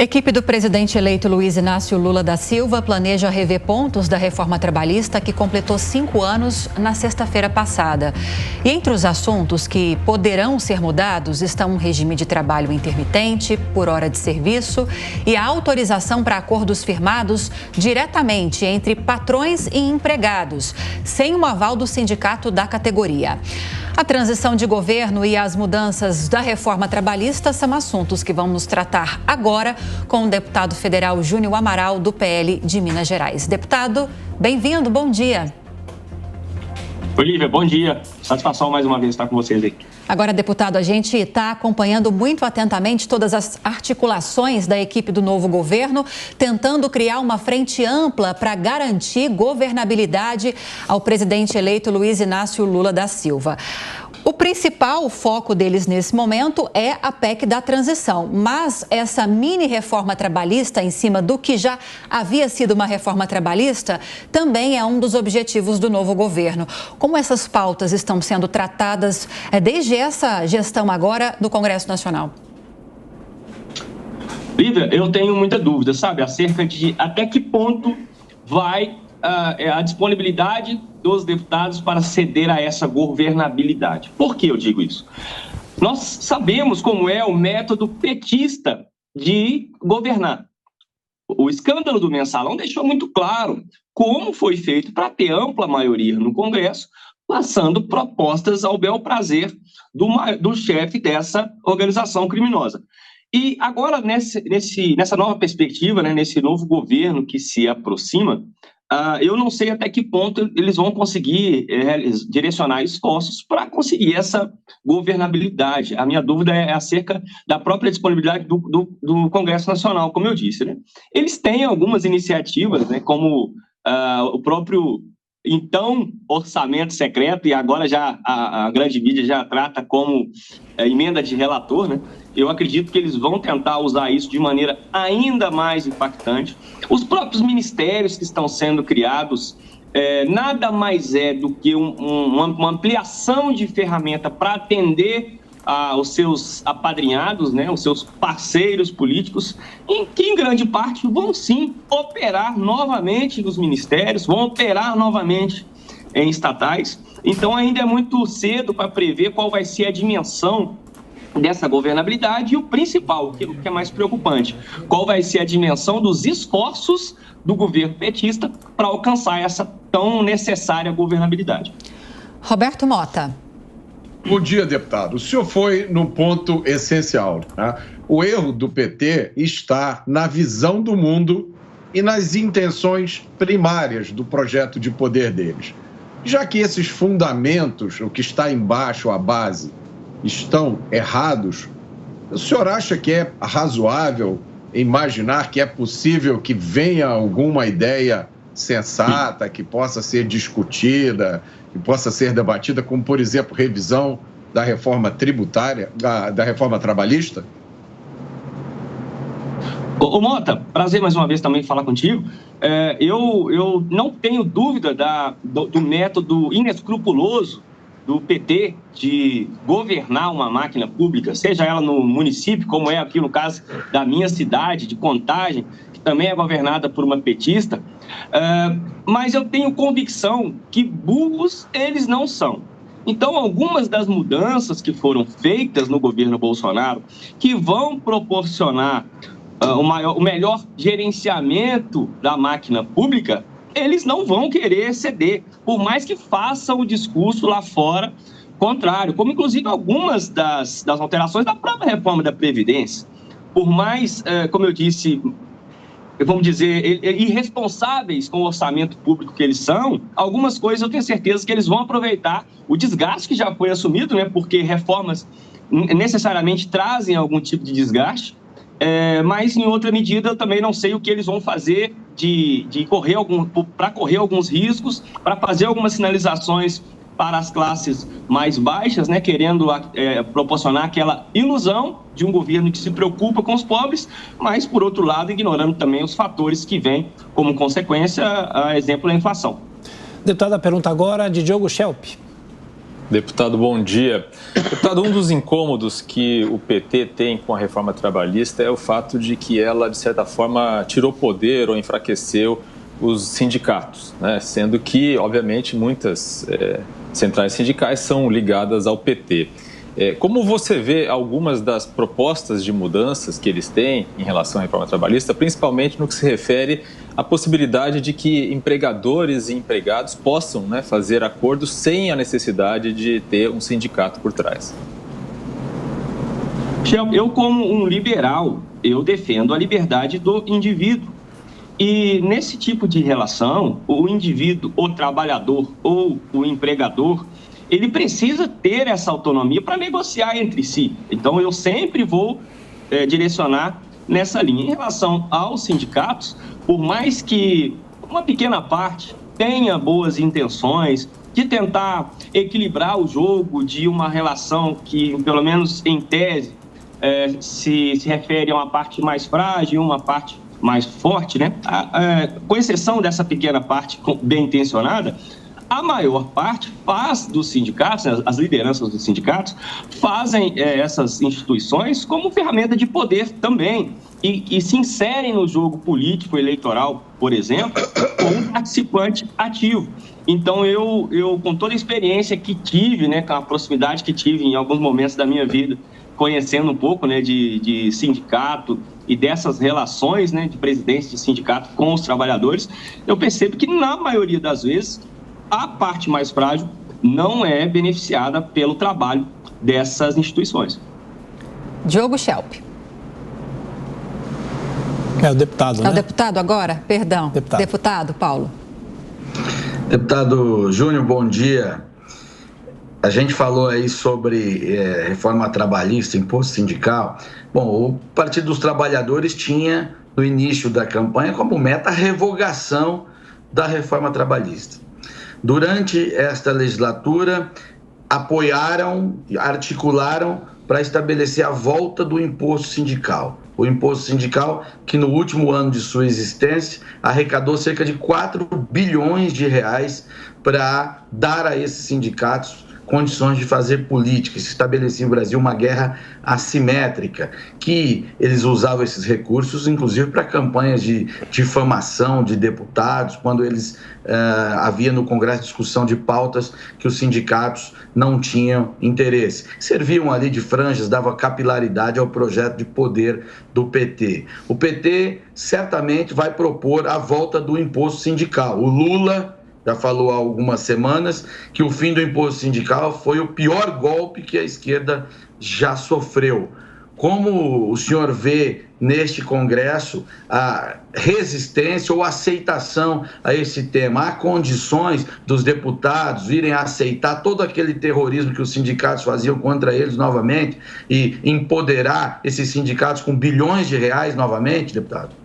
Equipe do presidente eleito Luiz Inácio Lula da Silva planeja rever pontos da reforma trabalhista que completou 5 anos na sexta-feira passada. E entre os assuntos que poderão ser mudados estão um regime de trabalho intermitente, por hora de serviço e a autorização para acordos firmados diretamente entre patrões e empregados, sem o aval do sindicato da categoria. A transição de governo e as mudanças da reforma trabalhista são assuntos que vamos tratar agora com o deputado federal Júnior Amaral, do PL de Minas Gerais. Deputado, bem-vindo, bom dia. Olívia, bom dia. Satisfação mais uma vez estar com vocês aí. Agora, deputado, a gente está acompanhando muito atentamente todas as articulações da equipe do novo governo, tentando criar uma frente ampla para garantir governabilidade ao presidente eleito Luiz Inácio Lula da Silva. O principal foco deles nesse momento é a PEC da transição, mas essa mini reforma trabalhista, em cima do que já havia sido uma reforma trabalhista, também é um dos objetivos do novo governo. Como essas pautas estão sendo tratadas desde essa gestão agora do Congresso Nacional? Lívia, eu tenho muita dúvida, sabe, acerca de até que ponto vai a disponibilidade dos deputados para ceder a essa governabilidade. Por que eu digo isso? Nós sabemos como é o método petista de governar. O escândalo do Mensalão deixou muito claro como foi feito para ter ampla maioria no Congresso, passando propostas ao bel prazer do chefe dessa organização criminosa. E agora, nessa nova perspectiva, né, nesse novo governo que se aproxima, eu não sei até que ponto eles vão conseguir direcionar esforços para conseguir essa governabilidade. A minha dúvida é acerca da própria disponibilidade do Congresso Nacional, como eu disse, né? Eles têm algumas iniciativas, né, como o próprio então orçamento secreto, e agora já a grande mídia já trata como emenda de relator, né? Eu acredito que eles vão tentar usar isso de maneira ainda mais impactante. Os próprios ministérios que estão sendo criados nada mais é do que uma ampliação de ferramenta para atender os seus apadrinhados, né, os seus parceiros políticos, que em grande parte vão sim operar novamente nos ministérios, vão operar novamente em estatais. Então ainda é muito cedo para prever qual vai ser a dimensão dessa governabilidade e o principal, o que é mais preocupante, qual vai ser a dimensão dos esforços do governo petista para alcançar essa tão necessária governabilidade. Roberto Mota. Bom dia, deputado. O senhor foi no ponto essencial, né? O erro do PT está na visão do mundo e nas intenções primárias do projeto de poder deles. Já que esses fundamentos, o que está embaixo, a base, estão errados, o senhor acha que é razoável imaginar que é possível que venha alguma ideia sensata, que possa ser discutida, que possa ser debatida, como, por exemplo, revisão da reforma tributária, da reforma trabalhista? Ô Mota, prazer mais uma vez também falar contigo. Eu não tenho dúvida do método inescrupuloso do PT de governar uma máquina pública, seja ela no município, como é aqui no caso da minha cidade, de Contagem, que também é governada por uma petista, mas eu tenho convicção que burros eles não são. Então, algumas das mudanças que foram feitas no governo Bolsonaro, que vão proporcionar o melhor gerenciamento da máquina pública, eles não vão querer ceder, por mais que façam o discurso lá fora contrário, como inclusive algumas das alterações da própria reforma da Previdência. Por mais, como eu disse, vamos dizer, irresponsáveis com o orçamento público que eles são, algumas coisas eu tenho certeza que eles vão aproveitar o desgaste que já foi assumido, né, porque reformas necessariamente trazem algum tipo de desgaste, mas em outra medida eu também não sei o que eles vão fazer para correr alguns riscos, para fazer algumas sinalizações para as classes mais baixas, né, querendo proporcionar aquela ilusão de um governo que se preocupa com os pobres, mas, por outro lado, ignorando também os fatores que vêm como consequência, a exemplo da inflação. Deputada, a pergunta agora de Diogo Schelp. Deputado, bom dia. Deputado, um dos incômodos que o PT tem com a reforma trabalhista é o fato de que ela, de certa forma, tirou poder ou enfraqueceu os sindicatos, né? Sendo que, obviamente, muitas centrais sindicais são ligadas ao PT. Como você vê algumas das propostas de mudanças que eles têm em relação à reforma trabalhista, principalmente no que se refere à possibilidade de que empregadores e empregados possam, né, fazer acordos sem a necessidade de ter um sindicato por trás? Eu, como um liberal, eu defendo a liberdade do indivíduo. E nesse tipo de relação, o indivíduo, o trabalhador ou o empregador, ele precisa ter essa autonomia para negociar entre si. Então, eu sempre vou direcionar nessa linha. Em relação aos sindicatos, por mais que uma pequena parte tenha boas intenções de tentar equilibrar o jogo de uma relação que, pelo menos em tese, se refere a uma parte mais frágil e uma parte mais forte, né? Com exceção dessa pequena parte bem intencionada, a maior parte dos sindicatos, as lideranças dos sindicatos, fazem essas instituições como ferramenta de poder também e se inserem no jogo político eleitoral, por exemplo, como um participante ativo. Então, eu com toda a experiência que tive, né, com a proximidade que tive em alguns momentos da minha vida, conhecendo um pouco, né, de sindicato e dessas relações, né, de presidência de sindicato com os trabalhadores, eu percebo que, na maioria das vezes, a parte mais frágil não é beneficiada pelo trabalho dessas instituições. Diogo Schelp. É o deputado, né? É o deputado agora? Perdão. Deputado Paulo. Deputado Júnior, bom dia. A gente falou aí sobre reforma trabalhista, imposto sindical. Bom, o Partido dos Trabalhadores tinha, no início da campanha, como meta a revogação da reforma trabalhista. Durante esta legislatura, apoiaram, articularam para estabelecer a volta do imposto sindical. O imposto sindical que no último ano de sua existência arrecadou cerca de 4 bilhões de reais para dar a esses sindicatos condições de fazer política. Se estabelecia no Brasil uma guerra assimétrica, que eles usavam esses recursos, inclusive para campanhas de difamação de deputados, quando eles havia no Congresso discussão de pautas que os sindicatos não tinham interesse. Serviam ali de franjas, dava capilaridade ao projeto de poder do PT. O PT certamente vai propor a volta do imposto sindical. O Lula já falou há algumas semanas que o fim do imposto sindical foi o pior golpe que a esquerda já sofreu. Como o senhor vê neste Congresso a resistência ou aceitação a esse tema? Há condições dos deputados irem aceitar todo aquele terrorismo que os sindicatos faziam contra eles novamente e empoderar esses sindicatos com bilhões de reais novamente, deputado?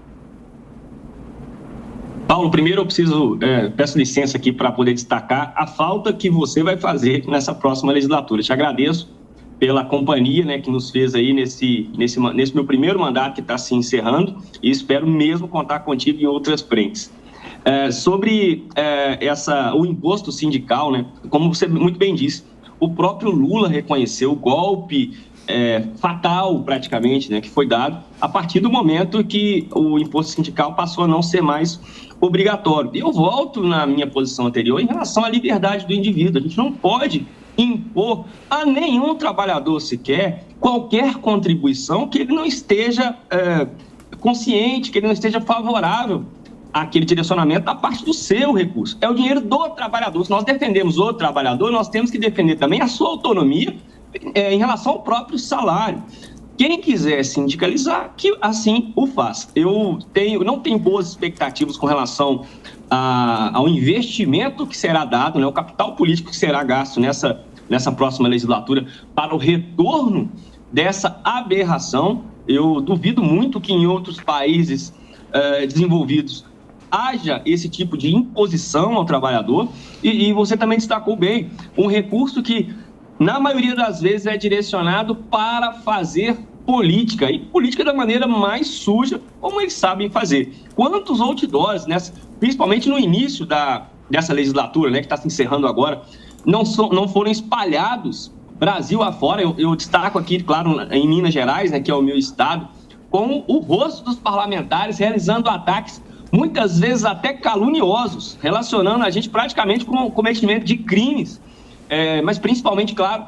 Paulo, primeiro eu peço licença aqui para poder destacar a falta que você vai fazer nessa próxima legislatura. Te agradeço pela companhia, né, que nos fez aí nesse meu primeiro mandato que está se encerrando e espero mesmo contar contigo em outras frentes. Sobre o imposto sindical, né, como você muito bem disse, o próprio Lula reconheceu o golpe fatal, praticamente, né, que foi dado a partir do momento que o imposto sindical passou a não ser mais obrigatório. Eu volto na minha posição anterior em relação à liberdade do indivíduo. A gente não pode impor a nenhum trabalhador sequer qualquer contribuição que ele não esteja consciente, que ele não esteja favorável àquele direcionamento da parte do seu recurso. É o dinheiro do trabalhador. Se nós defendemos o trabalhador, nós temos que defender também a sua autonomia em relação ao próprio salário. Quem quiser sindicalizar, que assim o faça. Eu não tenho boas expectativas com relação ao investimento que será dado, né, o capital político que será gasto nessa próxima legislatura para o retorno dessa aberração. Eu duvido muito que em outros países desenvolvidos haja esse tipo de imposição ao trabalhador. E você também destacou bem, um recurso que na maioria das vezes é direcionado para fazer política, e política da maneira mais suja, como eles sabem fazer. Quantos outdoors, principalmente no início dessa legislatura, né, que está se encerrando agora, não foram espalhados Brasil afora. Eu destaco aqui, claro, em Minas Gerais, né, que é o meu estado, com o rosto dos parlamentares realizando ataques, muitas vezes até caluniosos, relacionando a gente praticamente com o cometimento de crimes, mas principalmente, claro,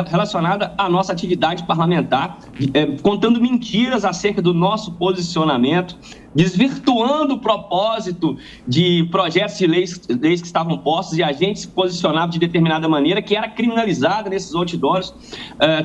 relacionada à nossa atividade parlamentar, contando mentiras acerca do nosso posicionamento, desvirtuando o propósito de projetos de leis que estavam postos e a gente se posicionava de determinada maneira, que era criminalizada nesses outdoors,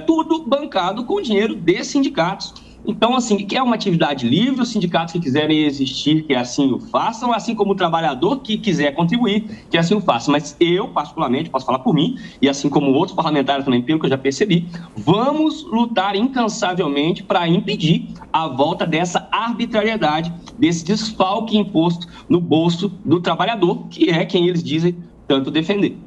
tudo bancado com dinheiro de sindicatos. Então, assim, que é uma atividade livre, os sindicatos que quiserem existir, que assim o façam, assim como o trabalhador que quiser contribuir, que assim o faça. Mas eu, particularmente, posso falar por mim, e assim como outros parlamentares também, pelo que eu já percebi, vamos lutar incansavelmente para impedir a volta dessa arbitrariedade, desse desfalque imposto no bolso do trabalhador, que é quem eles dizem tanto defender.